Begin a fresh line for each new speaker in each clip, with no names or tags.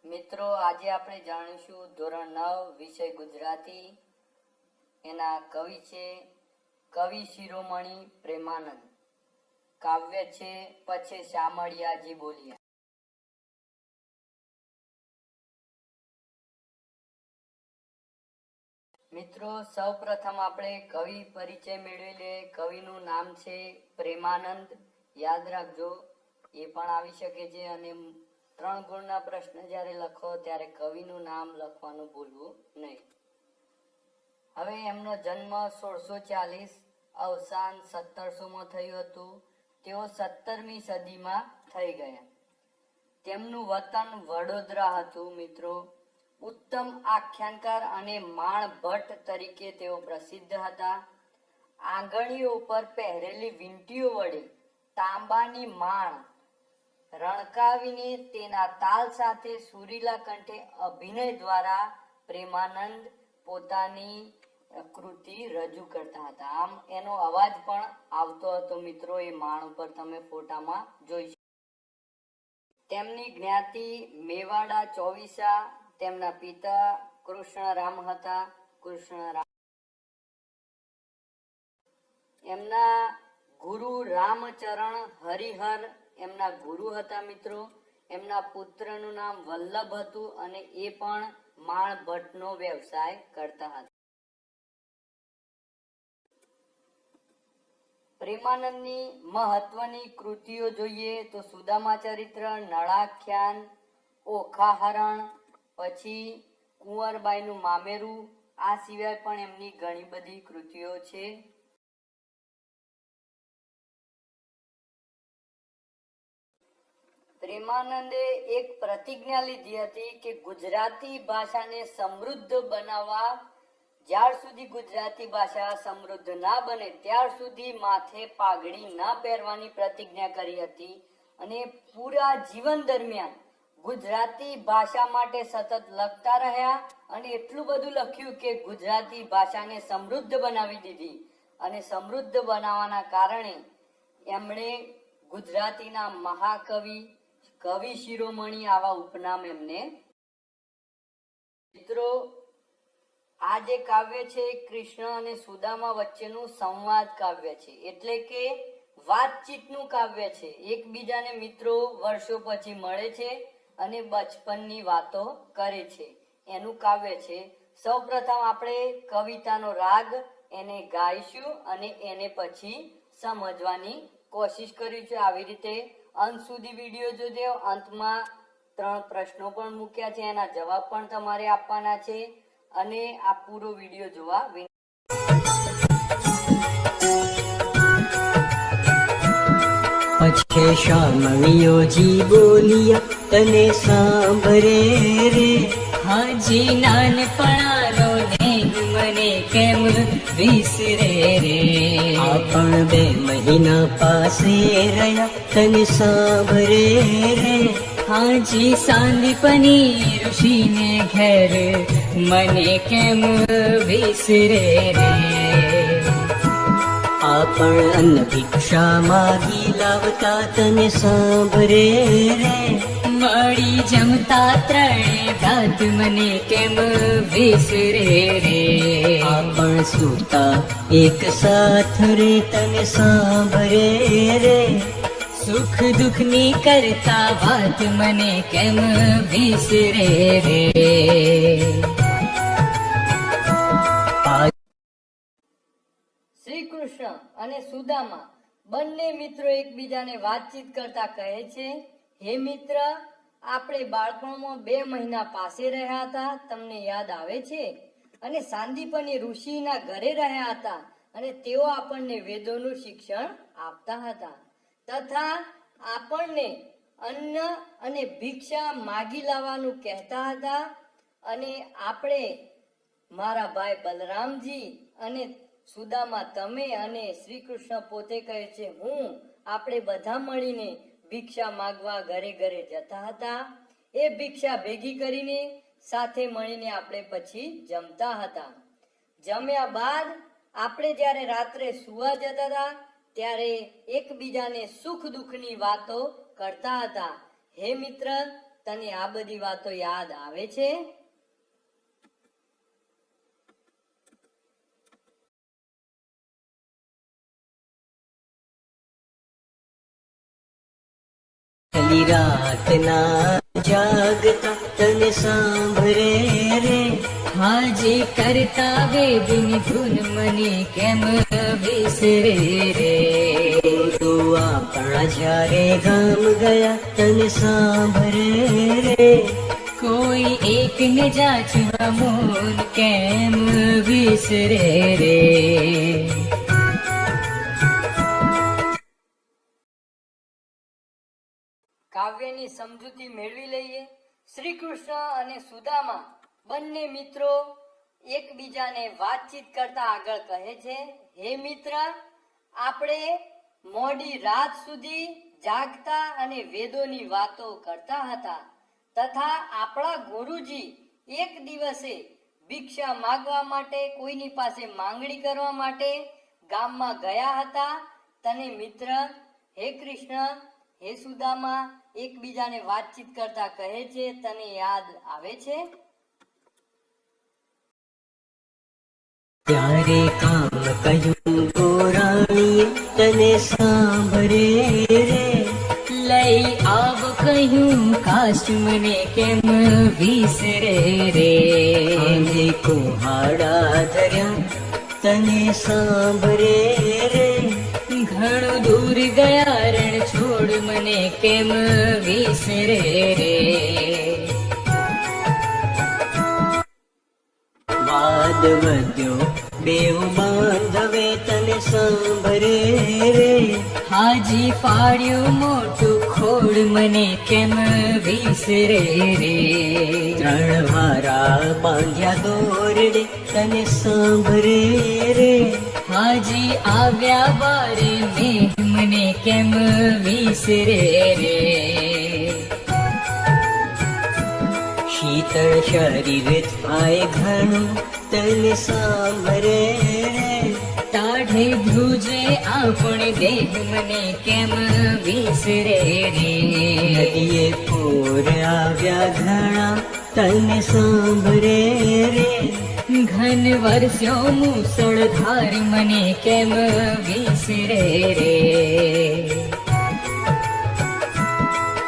મિત્રો, આજે આપણે જાણીશું ધોરણ 9 વિષય ગુજરાતી. એના કવિ છે કવિ શિરોમણી પ્રેમાનંદ. કાવ્ય છે પછી શામળિયાજી બોલ્યા. મિત્રો, સૌ પ્રથમ આપણે કવિ પરિચય મેળવી લે. કવિનું નામ છે પ્રેમાનંદ. યાદ રાખજો, એ પણ આવી શકે છે. અને 3 ગુણના પ્રશ્ન જ્યારે લખો ત્યારે કવિનું નામ લખવાનું ભૂલવું નહીં. હવે એમનો જન્મ 1640, અવસાન 1700માં થયું હતું. તેઓ 17મી સદીમાં થઈ ગયા. તેમનું વતન વડોદરા હતું. મિત્રો, ઉત્તમ આખ્યાનકાર અને માણ ભટ્ટ તરીકે તેઓ પ્રસિદ્ધ હતા. આંગળીઓ પર પહેરેલી વીંટીઓ વડે તાંબાની માણ રણકાવીને તેના તાલ સાથે સુરીલા કંઠે અભિનય દ્વારા પ્રેમાનંદ પોતાની કૃતિ રજૂ કરતા હતા. આમ એનો અવાજ પણ આવતો હતો. મિત્રો, એ માણ ઉપર તમે ફોટામાં જોઈ શકો. તેમની જ્ઞાતિ મેવાડા ચોવીસા. તેમના પિતા કૃષ્ણરામ હતા. એમના ગુરુ રામચરણ હરિહર એમના ગુરુ હતા. મિત્રો, એમના પુત્રનું નામ વલ્લભ હતું અને એ પણ માણ ભટ્ટનો વ્યવસાય કરતા હતા. પ્રેમાનંદની મહત્વની કૃતિઓ જોઈએ તો સુદામા ચરિત્ર, નળાખ્યાન, ઓખાહરણ, પછી કુંવરબાઈનું મામેરું. આ સિવાય પણ એમની ઘણી બધી કૃતિઓ છે. પ્રેમાનંદે એક પ્રતિજ્ઞા લીધી હતી કે ગુજરાતી ભાષાને સમૃદ્ધ બનાવવા, જ્યાર સુધી ગુજરાતી ભાષા સમૃદ્ધ ના બને ત્યાર સુધી માથે પાઘડી ના પહેરવાની પ્રતિજ્ઞા કરી હતી. અને પૂરા જીવન દરમિયાન ગુજરાતી ભાષા માટે સતત લખતા રહ્યા અને એટલું બધું લખ્યું કે ગુજરાતી ભાષાને સમૃદ્ધ બનાવી દીધી. અને સમૃદ્ધ બનાવવાના કારણે એમણે ગુજરાતીના મહાકવિ, કવિ શિરોમણી આવા ઉપનામ એમને. મિત્રો, આ જે કાવ્ય છે કૃષ્ણ અને સુદામા વચ્ચેનું સંવાદ કાવ્ય છે, એટલે કે વાતચીતનું કાવ્ય છે. એકબીજાને મિત્રો વર્ષો પછી મળે છે અને બચપનની વાતો કરે છે, એનું કાવ્ય છે. સૌ પ્રથમ આપણે કવિતાનો રાગ એને ગાઈશું અને એને પછી સમજવાની કોશિશ કરીશું. આવી રીતે અંત સુધી વિડીયો જોજો. અંતમાં 3 પ્રશ્નો પણ મૂક્યા છે, એના જવાબ પણ તમારે આપવાના છે. અને આ પૂરો વિડીયો જોવા
પછી શામળિયોજી બોલ્યા તને સાંભળે રે. હાજી નાનપણાનો નેગ મને કેમ વિસરે રે. આપણ 2 મહિના પાસે રહ્યા તને સાંભળે રે. હાજી સાંદીપની ઋષિને ઘેર મને કેમ વિસરે રે. આપણ અન્ન ભિક્ષા માગી લાવતા તને સાંભળે રે. મળી જમતા 3 ભાત મને કેમ વિસરે રે. આપણ સૂતા એક સાથ રે તને સાંભળે રે. સુખ દુઃખની કરતા વાત મને કેમ વિસરે રે.
શ્રી કૃષ્ણ અને સુદામા બંને મિત્રો એકબીજાને વાતચીત કરતા કહે છે, હે મિત્ર, આપણે બાળપણમાં 2 મહિના પાસે રહ્યા હતા, તમને યાદ આવે છે? અને સાંદીપની ઋષિના ઘરે રહ્યા હતા અને તેઓ આપણને વેદોનું શિક્ષણ આપતા હતા તથા આપણને અન્ન અને ભિક્ષા માગી લાવવાનું કહેતા હતા. અને આપણે, મારા ભાઈ બલરામજી અને સુદામા તમે અને શ્રી કૃષ્ણ પોતે કહે છે હું, આપણે બધા મળીને ભિક્ષા માંગવા ઘરે ઘરે જતા હતા. એ ભિક્ષા ભેગી કરીને સાથે મળીને આપણે પછી જમતા હતા. જમ્યા બાદ આપણે જ્યારે રાત્રે સુવા જતા હતા ત્યારે એકબીજાને સુખ દુઃખની વાતો કરતા હતા. હે મિત્ર, તને આ બધી વાતો યાદ આવે છે?
પેલી રાતના જાગતા તને સાંભળે રે, હાજી કરતા વેદની ધૂન મને કેમ વિસરે રે. તું આપણા જ્યારે ગામ ગયા તને સાંભળે રે, કોઈ એકને જાચવા મોન કેમ વિસરે રે.
કાવ્યની સમજૂતી મેળવી લઈએ. શ્રી કૃષ્ણ અને સુદામા બંને મિત્રો એકબીજાને વાતચીત કરતા આગળ કહે છે, હે મિત્ર, આપણે મોડી રાત સુધી જાગતા અને વેદોની વાતો કરતા હતા, તથા આપણા ગુરુજી એક દિવસે ભિક્ષા માંગવા માટે, કોઈની પાસે માંગણી કરવા માટે ગામમાં ગયા હતા. તને મિત્ર, હે કૃષ્ણ, હે સુદામા એકબીજાને વાતચીત કરતા કહે છે, તને યાદ આવે છે?
ત્યારે કામ કહ્યું ગોરાણીએ તને સાંભળે રે, લઈ આવ કહ્યું કાશ મને કેમ વિસરે રે. આજે કુહાડા ધર્યા તને સાંભળે રે, ઘણું દૂર ગયા રણ છોડ મને કેમ વિસરે રે. વાદ વધ્યો બેવ બાંધવે તને સાંભળે રે, હાજી ફાડ્યું મોટું ખોડ મને કેમ વિસરે રે. ત્રણ વારા બાંધ્યા દોરડે તને સાંભળે રે, હાજી આવ્યા બારે મેઘ મને કેમ વિસરે રે. શીતળ શરીર થાય ઘણું તને સાંભળે રે, તાઢે ધ્રુજે આપણે દેહ મને કેમ વિસરે રે. નદીએ પૂર આવ્યા ઘણા તને સાંભળે રે, ઘન વર્ષો મુસળધાર મને કેમ વિસરે રે.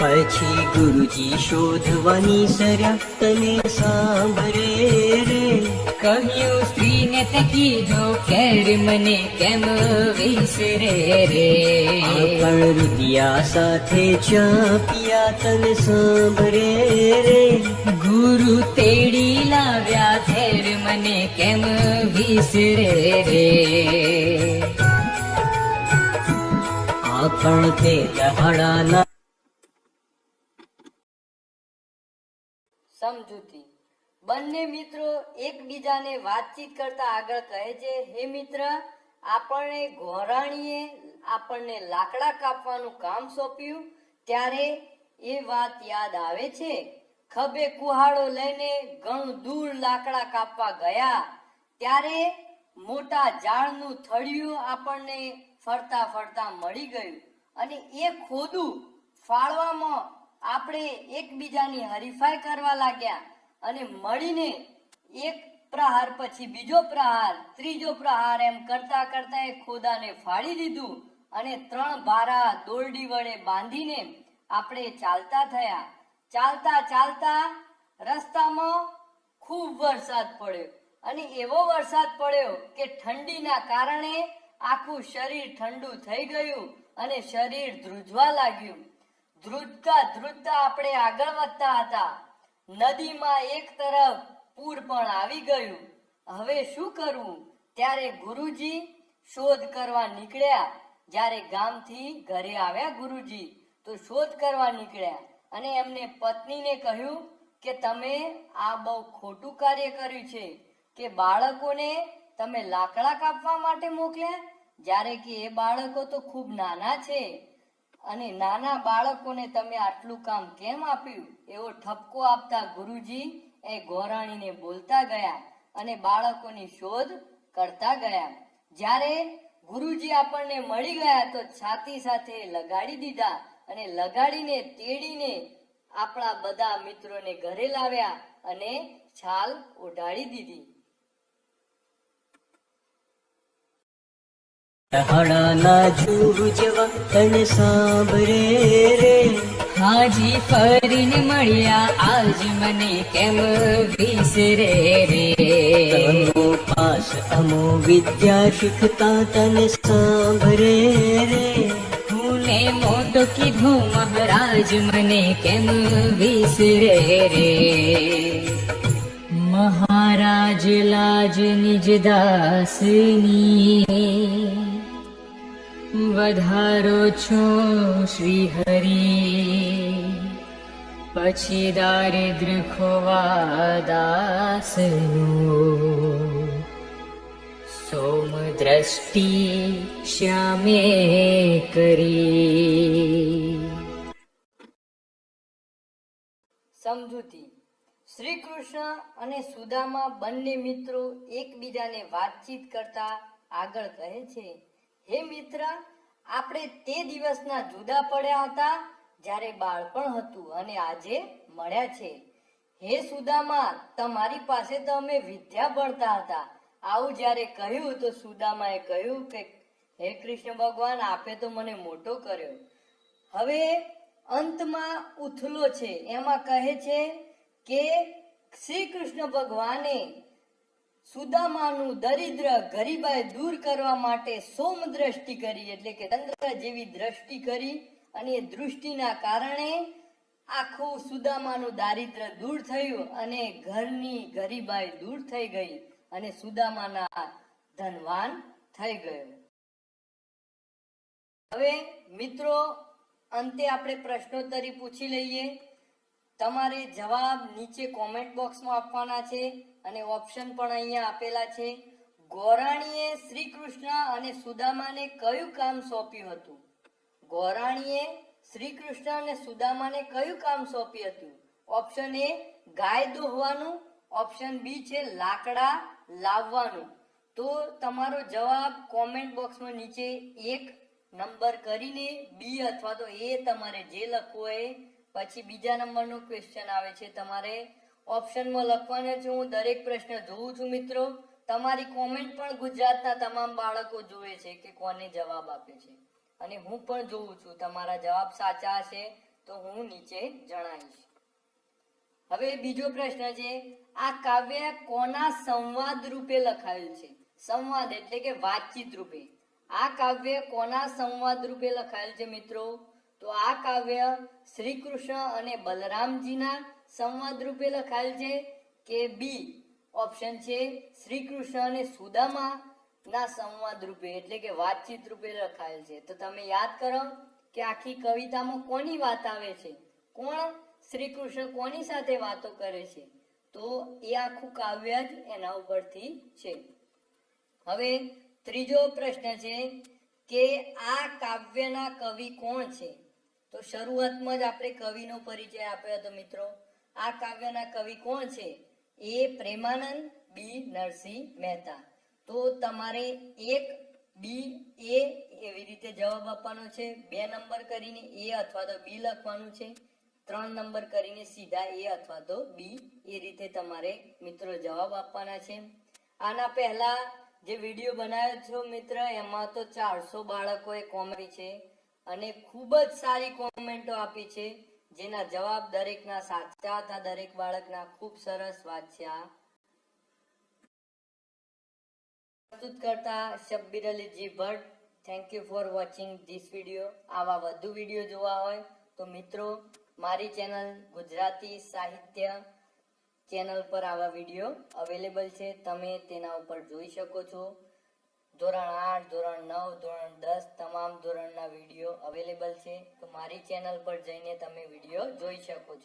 પછી ગુરુજી શોધવાની સર્યા તને સાંભળે રે, કહ્યું સ્ત્રીને તે કીધો કેર મને કેમ વિસરે રે. પણ રૂપિયા સાથે ચા પિયા તને સાંભળે રે, ગુરુ તેડી લાવ્યા ધેર મને કેમ વિસરે રે. આપણ તે દહાડાના
સમજૂતી. બંને મિત્રો એકબીજાને વાતચીત કરતા આગળ કહે છે, હે મિત્ર, આપણને ગોરાણીએ આપણને લાકડા કાપવાનું કામ સોંપ્યું ત્યારે એ વાત યાદ આવે છે? ખભે કુહાડો લઈને ઘણું દૂર લાકડા કાપવા ગયા ત્યારે મોટા ઝાડનું થળિયું આપણને ફરતા ફરતા મળી ગયું, અને એ ખોદું ફાળવામાં આપણે એકબીજાની હરીફાઈ કરવા લાગ્યા, અને મળીને એક પ્રહાર પછી બીજો પ્રહાર, ત્રીજો પ્રહાર એમ કરતા કરતા એ ખોદાને ફાડી દીધું, અને 3 ભારા દોરડી વડે બાંધીને આપણે ચાલતા થયા. ચાલતા ચાલતા રસ્તામાં ખૂબ વરસાદ પડ્યો, અને એવો વરસાદ પડ્યો કે ઠંડીના કારણે આખું શરીર ઠંડુ થઈ ગયું અને શરીર ધ્રુજવા લાગ્યું. ધ્રુજતા ધ્રુજતા આપણે આગળ વધતા હતા. નદીમાં એક તરફ પૂર પણ આવી ગયું. હવે શું કરવું? ત્યારે ગુરુજી શોધ કરવા નીકળ્યા. જ્યારે ગામથી ઘરે આવ્યા ગુરુજી તો શોધ કરવા નીકળ્યા, અને એમને પત્નીને કહ્યું કે તમે આ બહુ ખોટું કાર્ય કર્યું છે કે બાળકોને તમે લાકડા કાપવા માટે મોકલ્યા, જ્યારે કે એ બાળકો તો ખૂબ નાના છે, અને નાના બાળકોને તમે આટલું કામ કેમ આપ્યું? એવો ઠપકો આપતા ગુરુજી એ ગોરાણીને બોલતા ગયા અને બાળકોની શોધ કરતા ગયા. જ્યારે ગુરુજી આપણને મળી ગયા તો છાતી સાથે લગાડી દીધા, અને લગાડીને તેડીને આપણા બધા મિત્રોને ઘરે લાવ્યા અને છાલ ઓઢાડી દીધી.
હાડાના જૂ જેવા તને સાંભળે રે, હાજી ફરીને મળ્યા આજ મને કેમ વિસરે રે, તમો પાસ અમો વિદ્યા શીખતા તને સાંભળે રે, હું ને મોટો કીધું મહારાજ મને કેમ વિસરે રે, મહારાજ લાજ નિજ દાસની વધારો છો શ્રી હરિ, પછી દારિદ્ર ખોવા દાસનું, સોમ દ્રષ્ટિ શ્યામે કરી.
સમજૂતી. શ્રી કૃષ્ણ અને સુદામા બંને મિત્રો એકબીજાને વાતચીત કરતા આગળ કહે છે, હે મિત્ર, આપણે તે દિવસના જુદા પડ્યા હતા જ્યારે બાળપણ હતું અને આજે મળ્યા છે. હે સુદામા, તમારી પાસે તો અમે વિદ્યા ભણતા હતા. આવું જ્યારે કહ્યું તો સુદામાએ કહ્યું કે હે કૃષ્ણ ભગવાન, આપે તો મને મોટો કર્યો. હવે અંતમાં ઉથલો છે, એમાં કહે છે કે શ્રી કૃષ્ણ ભગવાને સુદામાનું દરિદ્ર ગરીબાઈ દૂર કરવા માટે સોમ દ્રષ્ટિ કરી, એટલે કે ચંદ્ર જેવી દ્રષ્ટિ કરી, અને એ દૃષ્ટિના કારણે આખું સુદામાનું દારિદ્ર દૂર થયું અને ઘરની ગરીબાઈ દૂર થઈ ગઈ અને સુદામાના ધનવાન થઈ ગયો. હવે મિત્રો, અંતે આપણે પ્રશ્નોત્તરી પૂછી લઈએ. તમારે જવાબ નીચે કોમેન્ટ બોક્સમાં આપવાના છે અને ઓપ્શન પણ અહીંયા આપેલા છે. ગોરાણીએ શ્રી કૃષ્ણ અને સુદામાને કયું કામ સોંપ્યું હતું? ગોરાણીએ શ્રી કૃષ્ણ અને સુદામાને કયું કામ સોંપ્યું હતું? Option A guys દોહવાનું, option B છે લાકડા લાવવાનું. તો તમારો જવાબ કોમેન્ટ બોક્સમાં નીચે 1 નંબર કરીને બી અથવા તો એ તમારે જે લખવું હોય. પછી બીજા નંબરનો ક્વેશ્ચન આવે છે, તમારે ઓપ્શનમાં લખવાનો છે. હું દરેક પ્રશ્ન જોઉં છું મિત્રો, તમારી કોમેન્ટ પણ ગુજરાતના તમામ બાળકો જોવે છે કે કોને જવાબ આપે છે, અને હું પણ જોઉં છું. તમારા જવાબ સાચા હશે તો હું નીચે જણાવીશ. હવે બીજો પ્રશ્ન છે, આ કાવ્ય કોના સંવાદ રૂપે લખાયેલ છે? સંવાદ એટલે કે વાતચીત રૂપે. આ કાવ્ય કોના સંવાદ રૂપે લખાયેલ છે મિત્રો? તો આ કાવ્ય શ્રી કૃષ્ણ અને બલરામજીના સંવાદ રૂપે લખાયેલ છે કે બી ઓપ્શન છે શ્રી કૃષ્ણ અને સુદામા ના સંવાદ રૂપે એટલે કે વાતચીત રૂપે લખાયેલ છે? તો તમે યાદ કરો કે આખી કવિતામાં કોની વાત આવે છે? કોણ શ્રી કૃષ્ણ કોની સાથે વાતો કરે છે? તો એ આખું કાવ્ય જ એના ઉપરથી છે. હવે ત્રીજો પ્રશ્ન છે કે આ કાવ્યના કવિ કોણ છે? તો શરૂઆતમાં જ આપણે કવિનો પરિચય આપ્યો હતો મિત્રો. આ કાવ્યના કવિ કોણ છે? એ પ્રેમાનંદ, બી નરસિંહ મહેતા. તો તમારે 1 બી એ એવી રીતે જવાબ આપવાનો છે. 2 નંબર કરીને એ અથવા તો બી લખવાનું છે. 3 નંબર કરીને સીધા એ અથવા તો બી, એ રીતે તમારે મિત્રો જવાબ આપવાના છે. આના પહેલા જે વિડીયો બનાવ્યો છો મિત્ર, એમાં તો 400 બાળકોએ કોમેન્ટ છે અને ખૂબ જ સારી કોમેન્ટો આપી છે, જેના જવાબ દરેકના સાચા હતા. દરેક બાળકના ખૂબ સરસ વાંચ્યા. પ્રસ્તુત કરતા Shabbir Ali ji Bhatt. Thank you for watching this video. આવા વધુ વિડીયો જોવા હોય તો મિત્રો મારી ચેનલ ગુજરાતી સાહિત્ય ચેનલ પર આવા વિડીયો અવેલેબલ છે, તમે તેના ઉપર જોઈ શકો છો. ધોરણ 8, ધોરણ 9, ધોરણ 10 તમામ ધોરણના વિડીયો અવેલેબલ છે. તો મારી ચેનલ પર જઈને તમે વિડીયો જોઈ શકો છો.